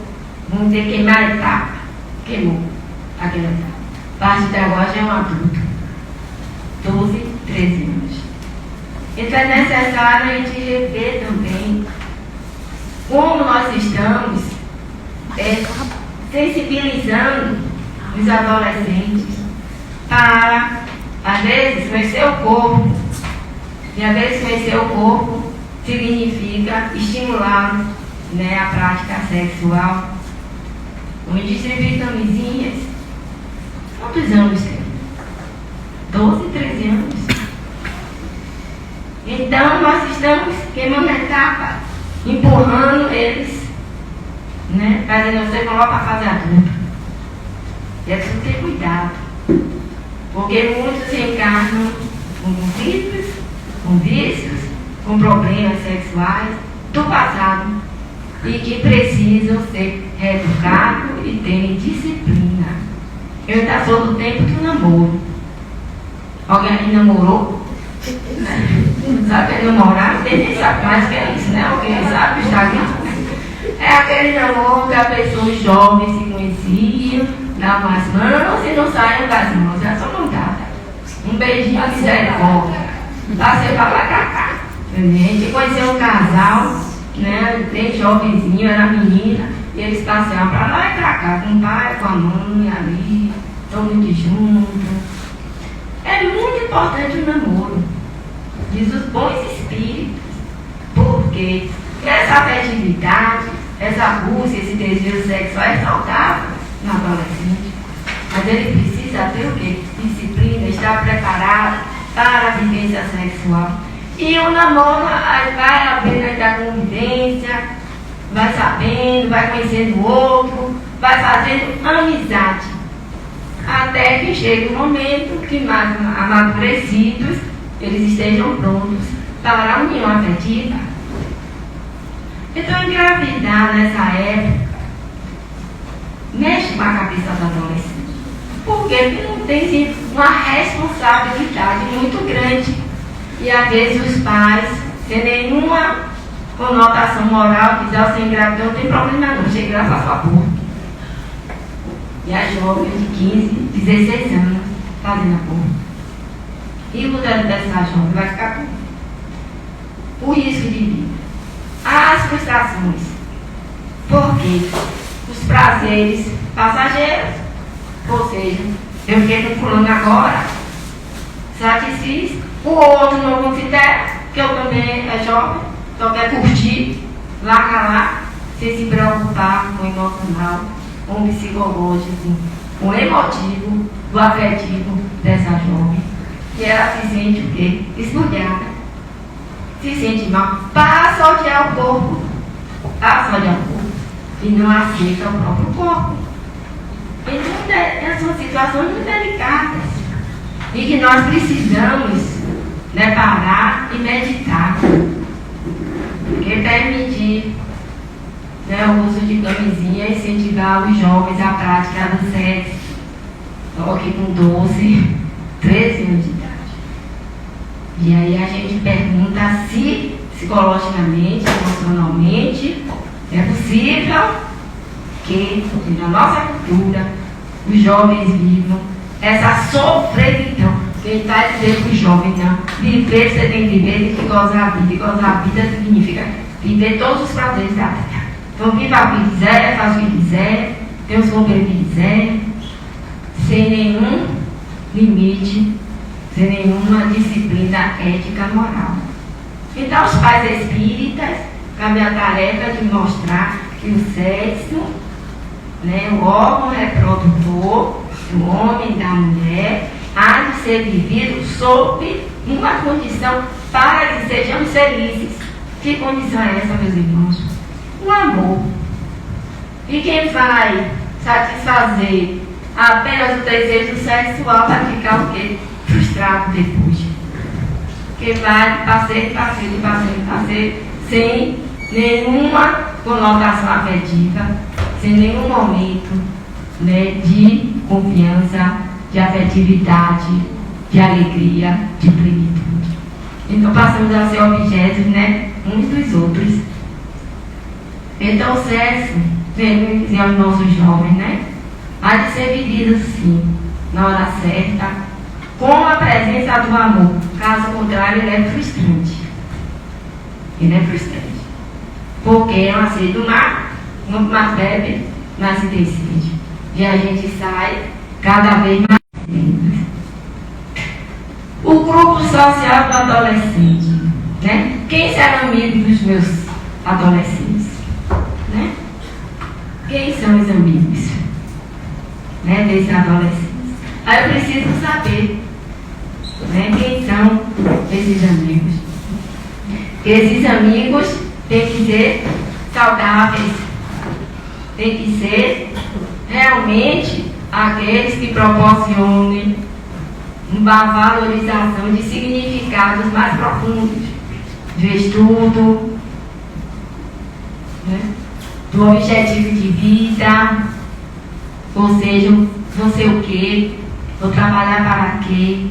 vamos dizer, queimar a etapa. Queimou aquela etapa. A partir de agora já é um adulto. 12, 13 anos. Então é necessário a gente rever também como nós estamos sensibilizando os adolescentes para, às vezes, conhecer o corpo. E às vezes conhecer o corpo significa estimular a prática sexual. Vamos distribuir camisinhas. Quantos anos tem? 12, 13 anos. Então nós estamos queimando a etapa, empurrando eles, fazendo você colocar para fazer adulto. E é preciso ter cuidado. Porque muitos encarnam com conflitos, com vícios, com problemas sexuais do passado e que precisam ser reeducados e terem disciplina. Eu ainda sou do tempo do namoro. Alguém aqui namorou? Não sabe namorar? Nem sabe mais o que é isso, né? Alguém sabe? Está aqui. É aquele namoro que a pessoa, os jovens se conheciam, davam as mãos e não saíam das mãos. É só montada. Um beijinho, misericórdia. Lá você vai lá pra cá. A gente conheceu um casal, bem jovenzinho, era menina, e eles passeavam pra lá e pra cá, com o pai, com a mãe ali, todo mundo junto. É muito importante o namoro, diz os bons espíritos, porque essa afetividade, essa busca, esse desejo sexual é saudável no adolescente, mas ele precisa ter o quê? Disciplina, estar preparado para a vivência sexual. E o namoro vai abrindo a convivência, vai sabendo, vai conhecendo o outro, vai fazendo amizade. Até que chegue o momento que mais amadurecidos, eles estejam prontos para a união afetiva. Então, engravidar nessa época mexe com a cabeça do adolescente. Porque não tem uma responsabilidade muito grande. E às vezes os pais, sem nenhuma conotação moral, dizem, ao ser engravidar não tem problema não, chega a sua boca. E a jovem de 15, 16 anos fazendo aborto. E o modelo dessa jovem vai ficar com o risco de vida. As frustrações. Porque os prazeres passageiros, ou seja, eu fiquei com fulano agora, satisfiz, o outro não considera, que eu também é jovem, só quer curtir, larga lá, sem se preocupar com o emocional, com o psicológico, com o emotivo, do afetivo dessa jovem. E ela se sente o quê? Esmulhada. Se sente mal. Passa a odiar o corpo. Passa a odiar o corpo. E não aceita o próprio corpo. Então, são situações muito delicadas. E que nós precisamos parar e meditar. Porque permitir o uso de camisinha, incentivar os jovens à prática do sexo, só que com 12, 13 anos de idade. E aí a gente pergunta se psicologicamente, emocionalmente, é possível que na nossa cultura os jovens vivam essa sofreguidão. Quem está dizendo que o jovem não viver, você tem que viver, tem que gozar a vida. E gozar a vida significa viver todos os prazeres da vida. Então viva o que quiser, faz o que quiser, Deus como Ele quiser, sem nenhum limite, sem nenhuma disciplina ética moral. Então, os pais espíritas, cabe a tarefa de mostrar que o sexo, né, o órgão reprodutor do homem e da mulher, há de ser vivido sob uma condição para que sejamos felizes. Que condição é essa, meus irmãos? O amor. E quem vai satisfazer apenas o desejo sexual vai ficar o quê? Frustrado depois. Que vai passeio, sem nenhuma conotação afetiva, sem nenhum momento, né, de confiança, de afetividade, de alegria, de plenitude. Então passamos a ser objetos, né, uns dos outros. Então o sexo, devemos dizer aos nossos jovens, né, há de ser vivido sim, na hora certa, com a presença do amor. Caso contrário, ele é frustrante. Ele é frustrante. Porque é uma sede do mar, quanto mais bebe, mais se tem sede. E a gente sai cada vez mais lento. O grupo social do adolescente, né? Quem será amigo dos meus adolescentes? Né? Quem são os amigos, né, desses adolescentes? Aí eu preciso saber, né, quem são esses amigos. Esses amigos têm que ser saudáveis, têm que ser realmente aqueles que proporcionem uma valorização de significados mais profundos, do estudo, né, do objetivo de vida, ou seja, vou ser o quê? Vou trabalhar para quê?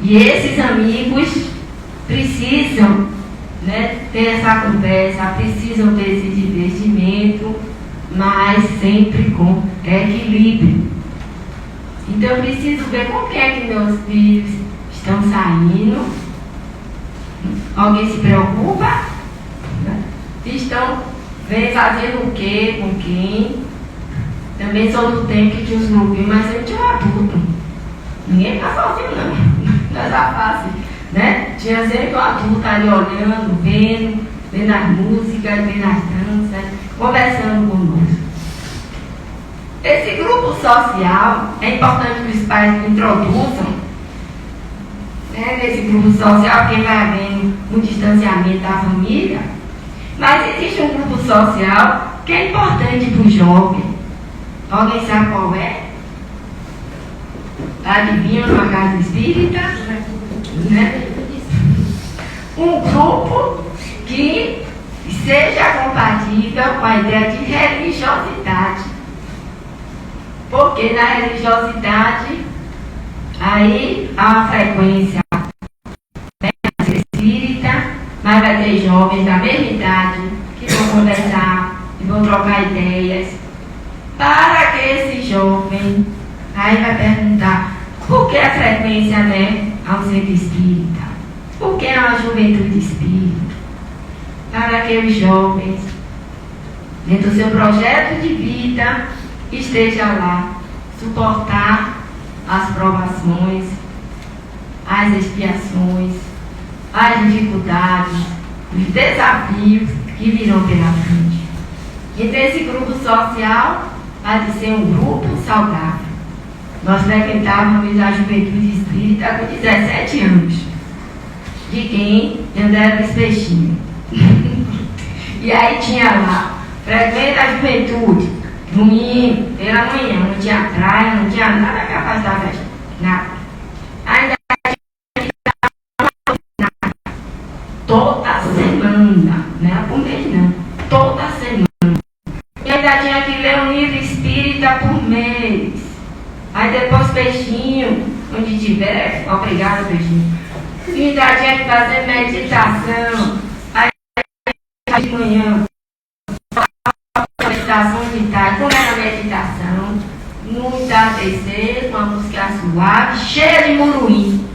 E esses amigos precisam, né, ter essa conversa, precisam ter esse divertimento, mas sempre com equilíbrio. Então eu preciso ver com quem é que meus filhos estão saindo. Alguém se preocupa? Estão fazendo o quê? Com quem? Também sou do tempo que tinha os grupinhos, mas sempre tinha um adulto. Ninguém está sozinho não. Não é fácil, né? Tinha sempre um adulto ali olhando, vendo as músicas, vendo as danças, conversando conosco. Esse grupo social, é importante que os pais introduzam, né, nesse grupo social, porque vai havendo um distanciamento da família, mas existe um grupo social que é importante para o jovem. Alguém sabe qual é? Adivinha, numa casa espírita? Né? Um grupo que seja compatível com a ideia de religiosidade. Porque na religiosidade, aí há uma frequência espírita, mas vai ter jovens da mesma idade que vão conversar e vão trocar ideias. Para que esse jovem, aí vai perguntar, por que a frequência, né, ao centro espírita? Por que a juventude espírita? Para que os jovens, dentro do seu projeto de vida, esteja lá, suportar as provações, as expiações, as dificuldades, os desafios que virão pela frente. Então esse grupo social há de ser um grupo saudável. Nós frequentávamos a juventude espírita com 17 anos, de quem André Luiz Peixinho. E aí tinha lá, frequenta a juventude, domingo, pela manhã, não tinha praia, não tinha nada capaz de dar nada. Ainda toda semana, não era por mês não, toda semana. E ainda tinha que ler um livro espírita por mês. Aí depois Peixinho, onde tiver, obrigado Peixinho. E ainda tinha que fazer meditação. Aí de manhã, meditação de tarde, como era a meditação? No entardecer, com a música suave, cheia de muruim.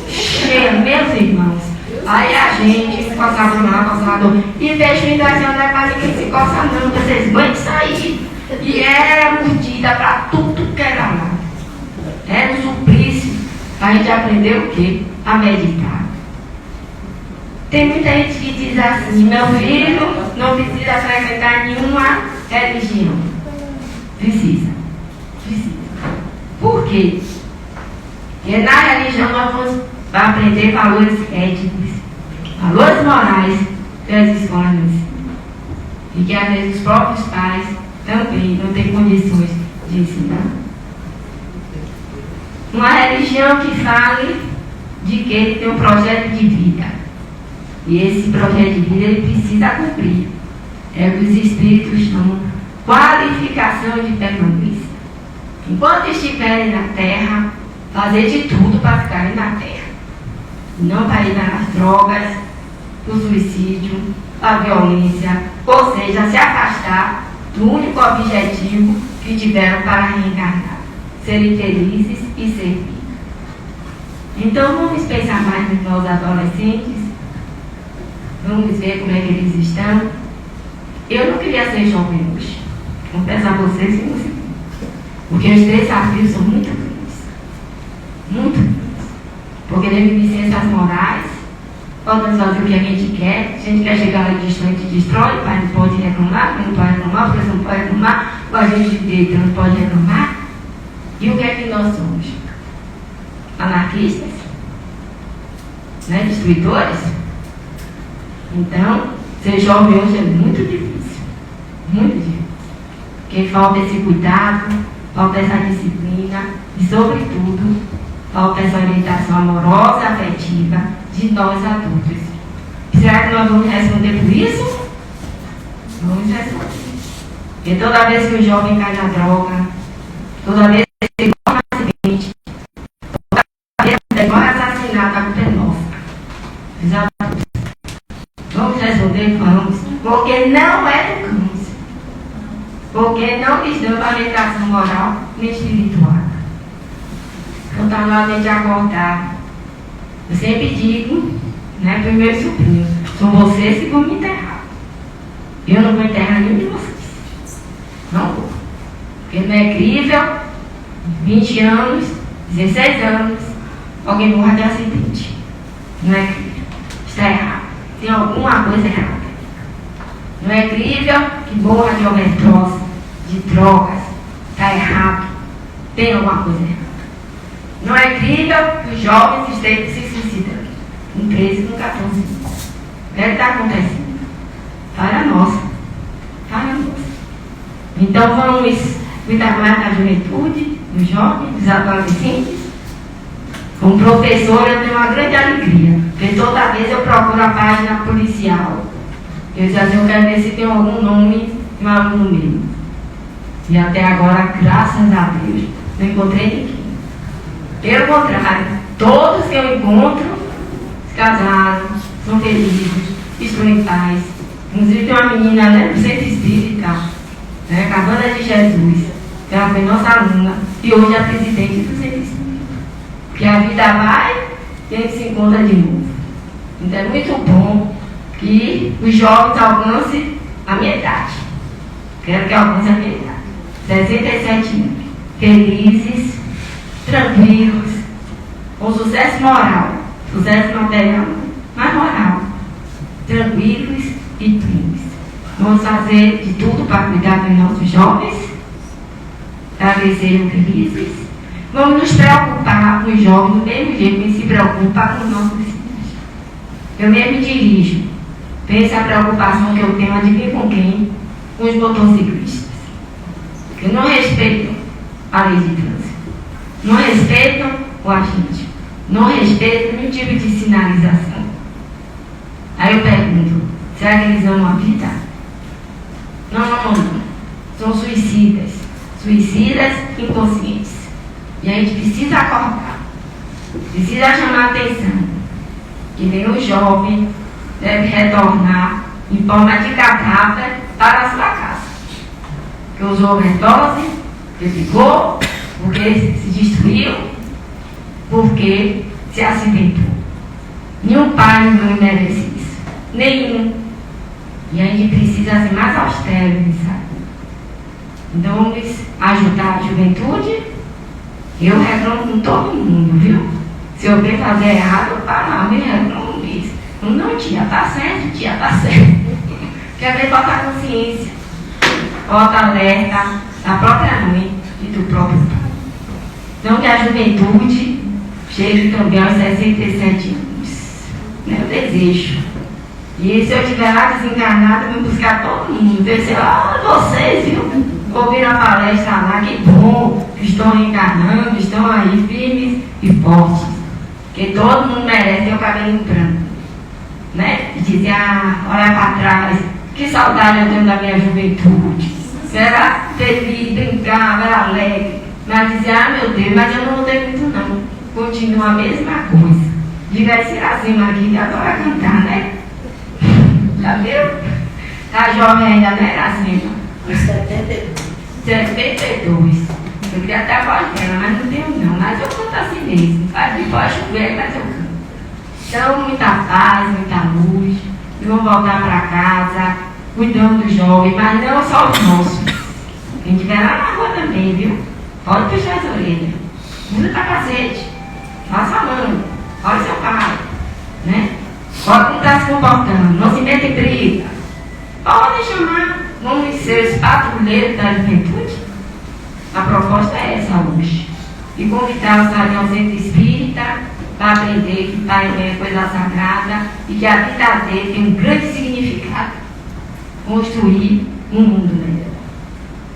Cheia, meus irmãos. Aí a gente se coçava lá, coçava. E Peixinho da janela para ninguém se coça não, vocês vão sair. E bebida para tudo que era lá. Era um suplício para a gente aprender o quê? A meditar. Tem muita gente que diz assim, meu filho não precisa frequentar nenhuma religião. Precisa. Por quê? Porque na religião nós vamos aprender valores éticos, valores morais que as escolas nos ensinam. E que às vezes os próprios pais também não têm condições de ensinar. Uma religião que fale de que ele tem um projeto de vida. E esse projeto de vida ele precisa cumprir. É o que os espíritos chamam qualificação de permanência. Enquanto estiverem na terra, fazer de tudo para ficarem na terra. Não para ir nas drogas, o suicídio, a violência, ou seja, se afastar do único objetivo que tiveram para reencarnar, serem felizes e servir. Então vamos pensar mais nos nossos adolescentes, vamos ver como é que eles estão. Eu não queria ser jovem hoje, confesso a vocês que não sei, porque os desafios são muito grandes, muito grandes, porque devem ciências morais. Podemos fazer o que a gente quer chegar lá distante, destrói, o pai não pode reclamar, não pode reclamar, o professor não pode reclamar, o agente de direito não pode reclamar. E o que é que nós somos? Anarquistas? Né? Destruidores? Então, ser jovem hoje é muito difícil. Muito difícil. Porque falta esse cuidado, falta essa disciplina e, sobretudo, falta essa orientação amorosa, afetiva de nós adultos. Será que nós vamos responder por isso? Vamos responder. Porque toda vez que o jovem cai na droga, toda vez que ele morre no acidente, toda vez que ele morre assassinado, a culpa é nossa. Os adultos. Vamos responder? Vamos. Porque não educamos. Porque não lhes damos orientação moral nem espiritual. Então está na hora de acordar. Eu sempre digo, né, para os meus sobrinhos, são vocês que vão me enterrar. Eu não vou enterrar nenhum de vocês. Não vou. Porque não é crível, 20 anos, 16 anos, alguém morra de acidente. Não é crível. Está errado. Tem alguma coisa errada. Não é crível que morra de overdose, de drogas. Está errado. Tem alguma coisa errada. Não é crível que os jovens estejam se suicidando. Com 13, com 14 anos. O que está acontecendo? Para nós. Para nós. Então vamos cuidar mais da juventude, dos jovens, dos adolescentes. Como professor, eu tenho uma grande alegria. Porque toda vez eu procuro a página policial. Eu digo assim, eu quero ver se tem algum nome de um aluno meu. E até agora, graças a Deus, não encontrei ninguém. Pelo contrário, todos que eu encontro se casaram, são felizes, estão em paz. Inclusive tem uma menina, né, do Centro Espírita, né, Cabana de Jesus, que ela foi nossa aluna e hoje é a presidente do Centro Espírita. Que a vida vai e a gente se encontra de novo. Então é muito bom que os jovens alcancem a minha idade. Quero que alcancem a minha idade. 67 anos. Felizes, tranquilos, com sucesso moral, sucesso material, mas moral, tranquilos e plenos. Vamos fazer de tudo para cuidar dos nossos jovens, para que sejam felizes. Vamos nos preocupar com os jovens do mesmo jeito que se preocupa com os nossos filhos. Eu mesmo dirijo. Pense a preocupação que eu tenho, adivinha com quem? Com os motociclistas. Que não respeitam a lei de trânsito. Não respeitam o agente. Não respeitam nenhum tipo de sinalização. Aí eu pergunto, será que eles amam a vida? Não. São suicidas. Suicidas inconscientes. E a gente precisa acordar. Precisa chamar a atenção. Que nenhum jovem deve retornar em forma de cadáver para a sua casa. Que usou overdose, que ficou, porque se destruiu, porque se acidentou. Nenhum pai não merece isso. Nenhum. E a gente precisa ser mais austero, sabe? Então vamos ajudar a juventude. Eu reclamo com todo mundo, viu? Se eu ver fazer errado, eu falo, eu reclamo isso. Não, tia, tá certo, tia, tá certo. Quer ver botar a consciência, bota alerta da própria mãe e do próprio pai. Então que a juventude chegue também aos 67 anos. Meu desejo. E se eu estiver lá desencarnado, eu vou buscar todo mundo. Ver se, vocês, viu? Ouviram a palestra lá, que bom, que estão reencarnando, estão aí firmes e fortes. Porque todo mundo merece ter o cabelo branco. Né? E dizer, olha para trás, que saudade eu tenho da minha juventude. Era feliz, brincava, era alegre. Mas dizer, meu Deus, mas eu não mudei muito não. Continua a mesma coisa. Diga esse Iracema aqui que adora cantar, né? Já viu? Tá jovem ainda, né, Iracema? 72. Eu queria até a voz dela, mas não tenho não. Mas eu canto assim mesmo. Faz de voz chover, mas eu canto. Então, muita paz, muita luz. E vamos voltar para casa, cuidando dos jovens, mas não só os nossos. Quem estiver lá na rua também, viu? Pode puxar as orelhas. Usa capacete. Faça a mão. Olha seu pai. Né? Pode como está se comportando. Não se meta em briga. Pode chamar. Vamos ser os patrulheiros da juventude. A proposta é essa hoje. E convidar-os a ir ao centro espírita para aprender que Pai é coisa sagrada e que a vida dele tem um grande significado. Construir um mundo melhor.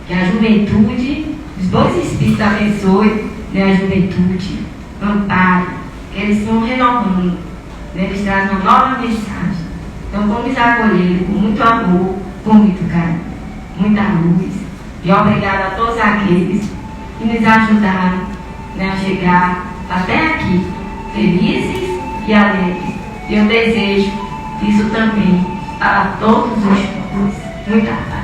Que a juventude, os bons espíritos abençoem, né, a juventude, amparem, que eles vão renovando, né, eles trazem uma nova mensagem. Então vamos acolher com muito amor, com muito carinho, muita luz. E obrigado a todos aqueles que nos ajudaram, né, a chegar até aqui, felizes e alegres. E eu desejo isso também para todos os povos. Muita paz.